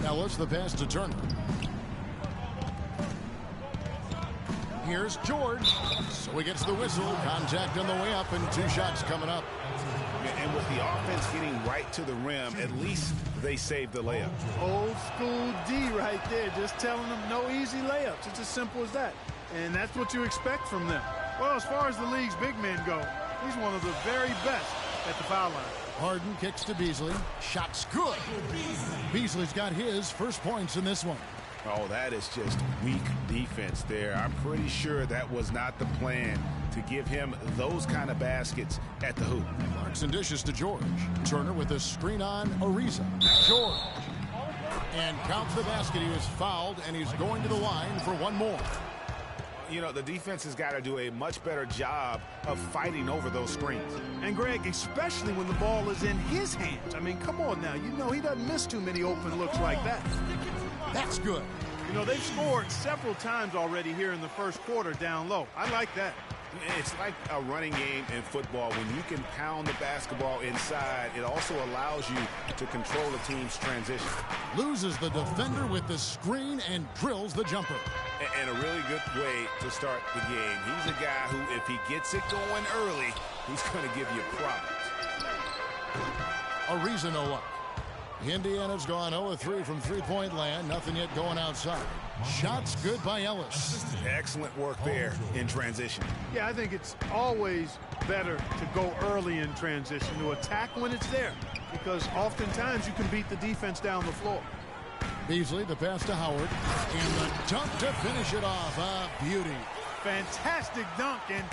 Ellis the pass to Turner. Here's George. So he gets the whistle. Contact on the way up and 2 shots coming up. And with the offense getting right to the rim, at least they saved the layup. Old school D right there. Just telling them no easy layups. It's as simple as that. And that's what you expect from them. Well, as far as the league's big men go, he's one of the very best at the foul line. Harden kicks to Beasley. Shot's good. Beasley's got his first points in this one. Oh, that is just weak defense there. I'm pretty sure that was not the plan to give him those kind of baskets at the hoop. Clarkson dishes to George. Turner with a screen on Ariza. George. And counts the basket. He was fouled, and he's going to the line for one more. You know, the defense has got to do a much better job of fighting over those screens. And, Greg, especially when the ball is in his hands. I mean, come on now. You know he doesn't miss too many open looks like that. That's good. You know, they've scored several times already here in the first quarter down low. I like that. It's like a running game in football. When you can pound the basketball inside, it also allows you to control the team's transition. Loses the defender with the screen and drills the jumper. And a really good way to start the game. He's a guy who, if he gets it going early, he's going to give you problems. Ariza no luck. Indiana's gone 0-3 from three-point land. Nothing yet going outside. Shots good by Ellis. Excellent work there in transition. Yeah, I think it's always better to go early in transition, to attack when it's there, because oftentimes you can beat the defense down the floor. Beasley, the pass to Howard, and the dunk to finish it off. A beauty. Fantastic dunk, and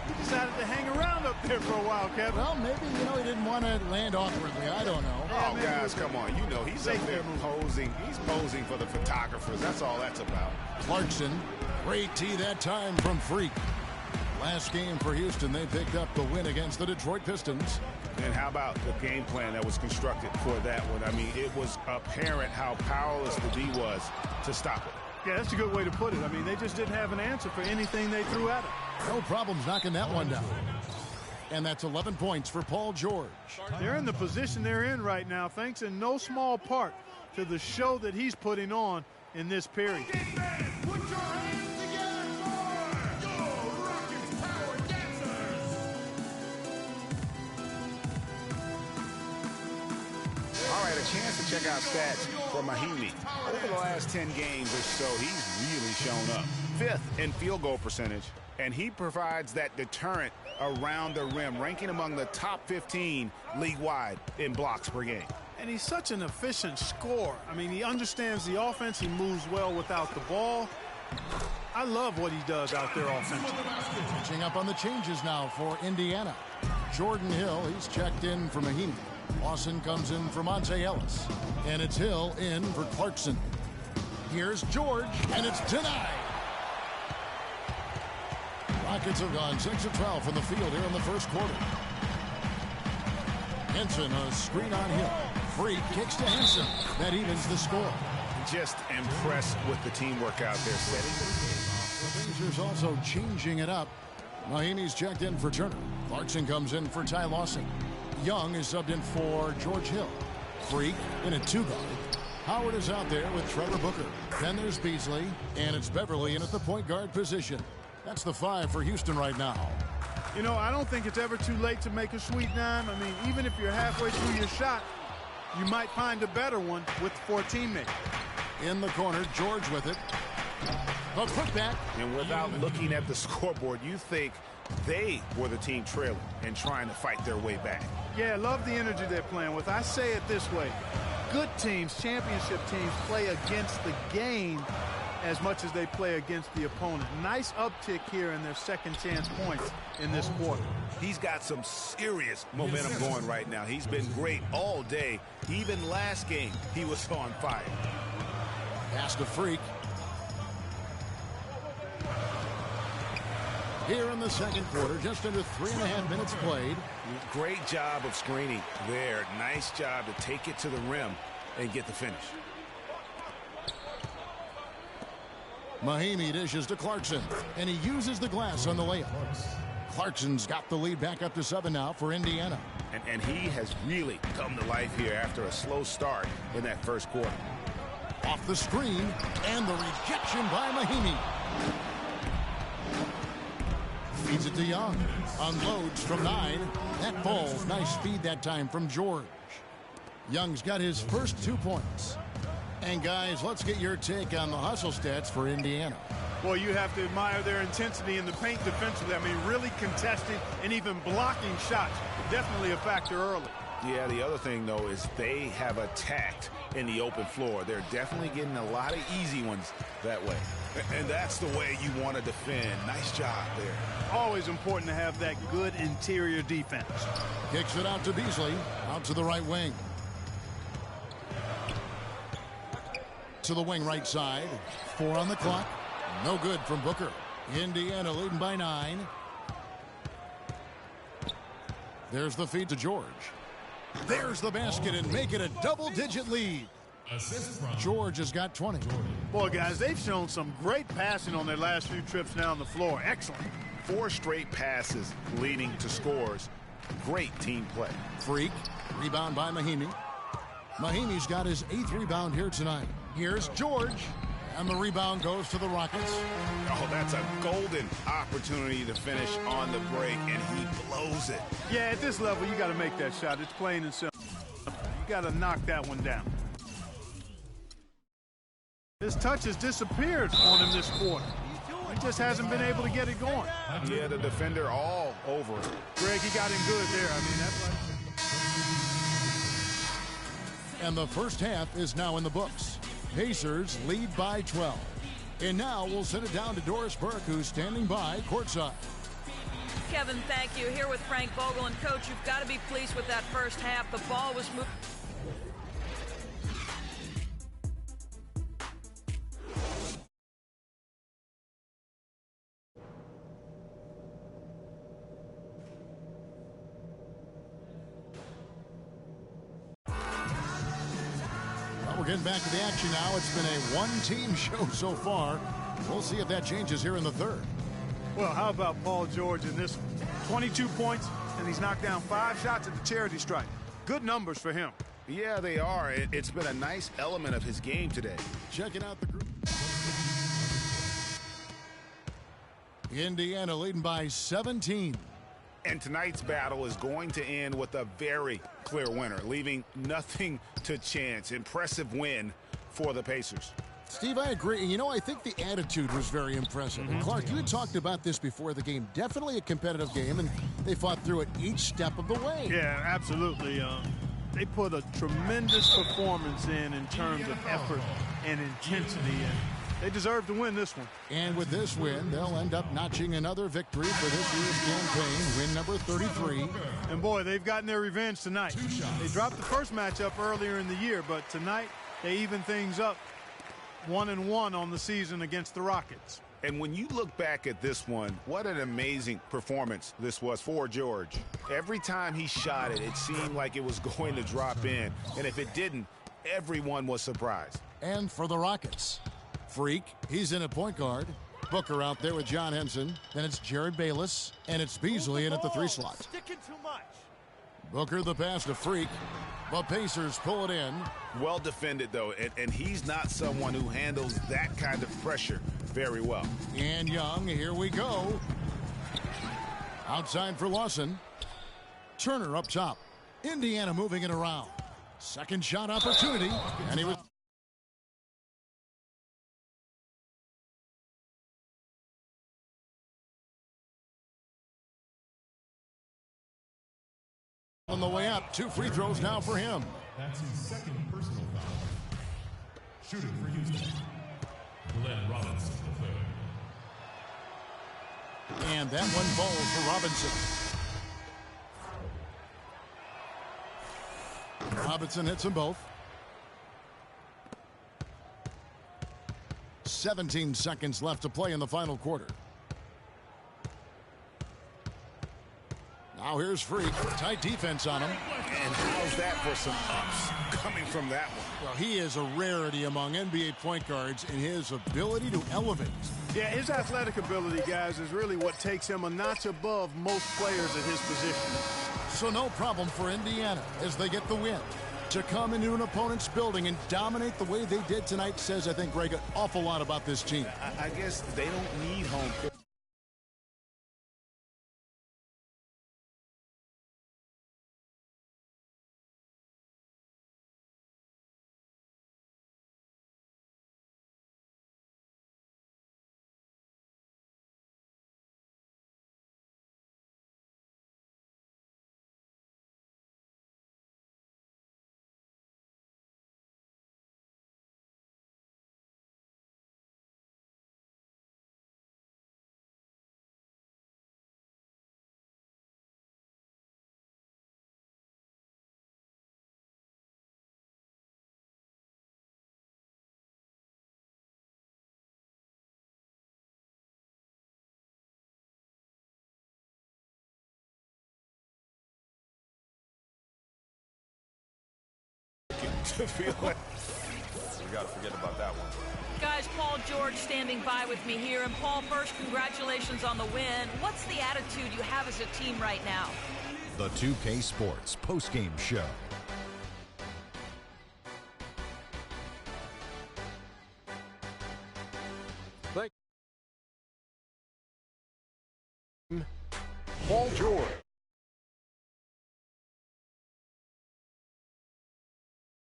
he decided to hang around up there for a while, Kevin. Well, maybe, he didn't want to land awkwardly. I don't know. Oh, guys, come on. He's up there posing. He's posing for the photographers. That's all that's about. Clarkson, great tee that time from Freak. Last game for Houston, they picked up the win against the Detroit Pistons. And how about the game plan that was constructed for that one? I mean, it was apparent how powerless the D was to stop it. Yeah, that's a good way to put it. I mean, they just didn't have an answer for anything they threw at him. No problems knocking that one down. And that's 11 points for Paul George. They're in the position they're in right now, thanks in no small part to the show that he's putting on in this period. All right, a chance to check out stats for Mahinmi. Over the last 10 games or so, he's really shown up. 5th in field goal percentage, and he provides that deterrent around the rim, ranking among the top 15 league-wide in blocks per game. And he's such an efficient scorer. I mean, he understands the offense. He moves well without the ball. I love what he does out there offensively. Catching up on the changes now for Indiana. Jordan Hill, he's checked in for Mahinmi. Lawson comes in for Monte Ellis. And it's Hill in for Clarkson. Here's George, and it's denied. Rockets have gone 6 of 12 from the field here in the first quarter. Henson, a screen on Hill. Freak kicks to Henson. That evens the score. Just impressed with the teamwork out there setting. The Blazers also changing it up. Mahinmi's checked in for Turner. Clarkson comes in for Ty Lawson. Young is subbed in for George Hill. Freak in a 2-guard. Howard is out there with Trevor Booker. Then there's Beasley, and it's Beverly in at the point guard position. That's the 5 for Houston right now. You know, I don't think it's ever too late to make a sweet dime. I mean, even if you're halfway through your shot, you might find a better one with 4 teammates. In the corner, George with it. A putback. And without looking at the scoreboard, you think they were the team trailing and trying to fight their way back. Yeah, I love the energy they're playing with. I say it this way. Good teams, championship teams, play against the game as much as they play against the opponent. Nice uptick here in their second chance points in this quarter. He's got some serious momentum going right now. He's been great all day. Even last game, he was on fire. Pass to Freak. Here in the second quarter, just under 3.5 minutes played. Great job of screening there. Nice job to take it to the rim and get the finish. Mahinmi dishes to Clarkson, and he uses the glass on the layup. Clarkson's got the lead back up to 7 now for Indiana. And he has really come to life here after a slow start in that first quarter. Off the screen, and the rejection by Mahinmi. Feeds it to Young. Unloads from 9. That falls. Nice speed that time from George. Young's got his first 2 points. And guys, let's get your take on the hustle stats for Indiana. Well, you have to admire their intensity in the paint defensively. I mean, really contesting and even blocking shots. Definitely a factor early. Yeah, the other thing, though, is they have attacked in the open floor. They're definitely getting a lot of easy ones that way. And that's the way you want to defend. Nice job there. Always important to have that good interior defense. Kicks it out to Beasley. Out to the right wing. To the wing right side. 4 on the clock. No good from Booker. Indiana leading by 9. There's the feed to George. There's the basket and make it a double-digit lead. George has got 20. Boy, guys, they've shown some great passing on their last few trips down the floor. Excellent. 4 straight passes leading to scores. Great team play. Freak. Rebound by Mahinmi. Mahinmi's got his 8th rebound here tonight. Here's George. And the rebound goes to the Rockets. Oh, that's a golden opportunity to finish on the break, and he blows it. Yeah, at this level, you got to make that shot. It's plain and simple. You got to knock that one down. His touch has disappeared on him this quarter. He just hasn't been able to get it going. Yeah, the defender all over it. Greg, he got him good there. I mean, that's right. And the first half is now in the books. Pacers lead by 12. And now we'll send it down to Doris Burke, who's standing by courtside. Kevin, thank you. Here with Frank Vogel. And, Coach, you've got to be pleased with that first half. The ball was moving. We're getting back to the action now. It's been a one-team show so far. We'll see if that changes here in the third. Well, how about Paul George in this one? 22 points, and he's knocked down 5 shots at the charity stripe. Good numbers for him. Yeah, they are. It's been a nice element of his game today. Checking out the group. Indiana leading by 17. And tonight's battle is going to end with a very clear winner, leaving nothing to chance. Impressive win for the Pacers. Steve, I agree. You know, I think the attitude was very impressive. And Clark, you had talked about this before the game. Definitely a competitive game, and they fought through it each step of the way. Yeah, absolutely. They put a tremendous performance in terms of effort and intensity, and they deserve to win this one. And with this win, they'll end up notching another victory for this year's campaign, win number 33. And boy, they've gotten their revenge tonight. They dropped the first matchup earlier in the year, but tonight they even things up 1-1 on the season against the Rockets. And when you look back at this one, what an amazing performance this was for George. Every time he shot it, it seemed like it was going to drop in. And if it didn't, everyone was surprised. And for the Rockets, Freak, he's in at point guard. Booker out there with John Henson. Then it's Jared Bayless, and it's Beasley in at the 3 slot. Sticking too much. Booker the pass to Freak. The Pacers pull it in. Well defended, though, and he's not someone who handles that kind of pressure very well. And Young, here we go. Outside for Lawson. Turner up top. Indiana moving it around. Second shot opportunity, and he was... on the way up. 2 free throws now for him. That's his second personal foul. Shooting for Houston, Glenn Robinson III. And that one falls for Robinson. Robinson hits them both. 17 seconds left to play in the final quarter. Now here's Freak. Tight defense on him. And how's that for some ups coming from that one? Well, he is a rarity among NBA point guards in his ability to elevate. Yeah, his athletic ability, guys, is really what takes him a notch above most players at his position. So no problem for Indiana as they get the win. To come into an opponent's building and dominate the way they did tonight says, I think, Greg, an awful lot about this team. I guess they don't need home court. To feel like We got to forget about that one. Guys, Paul George standing by with me here. And Paul, first, congratulations on the win. What's the attitude you have as a team right now? The 2K Sports postgame show. Paul George.